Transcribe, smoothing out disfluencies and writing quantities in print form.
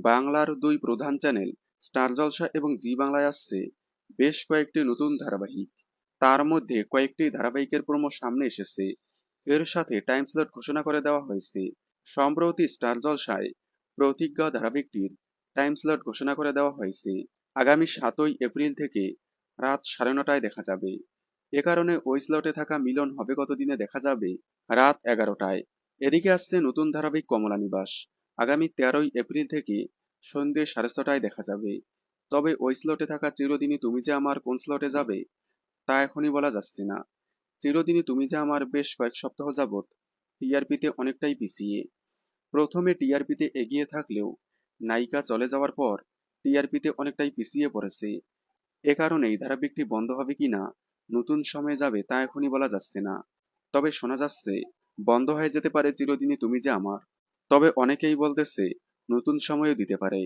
বাংলার দুই প্রধান চ্যানেল স্টার জলসা এবং জি বাংলায় আসছে বেশ কয়েকটি নতুন ধারাবাহিক। তার মধ্যে কয়েকটি ধারাবাহিকের প্রোমো সামনে এসেছে। এর সাথে টাইম স্লট ঘোষণা করে দেওয়া হয়েছে। সম্প্রতি স্টার জলসায় প্রতিজ্ঞা ধারাবাহিকটির টাইম স্লট ঘোষণা করে দেওয়া হয়েছে। আগামী 7ই এপ্রিল থেকে রাত 9:30টায় দেখা যাবে। এ কারণে ওই স্লটে থাকা মিলন হবে কত দিনে দেখা যাবে? রাত 11টায়। এদিকে আসছে নতুন ধারাবাহিক কমলা নিবাস। আগামী 13ই এপ্রিল থেকে সন্ধ্যে 6:30টায় দেখা যাবে। তবে ওই স্লটে থাকা চিরদিনই তুমি যে আমার কোন স্লটে যাবে তা এখনই বলা যাচ্ছে না। চিরদিনই তুমি যে আমার বেশ কয়েক সপ্তাহ যাবৎ টিআরপিতে অনেকটাই পিছিয়ে। প্রথমে টিআরপিতে এগিয়ে থাকলেও নায়িকা চলে যাওয়ার পর টিআরপিতে অনেকটাই পিছিয়ে পড়েছে। এ কারণেই ধারাবাহিকটি বন্ধ হবে কিনা নতুন সময়ে যাবে তা এখনই বলা যাচ্ছে না। তবে শোনা যাচ্ছে বন্ধ হয়ে যেতে পারে চিরদিনই তুমি যে আমার। তবে অনেকেই বলতেছে নতুন সময়ও দিতে পারে।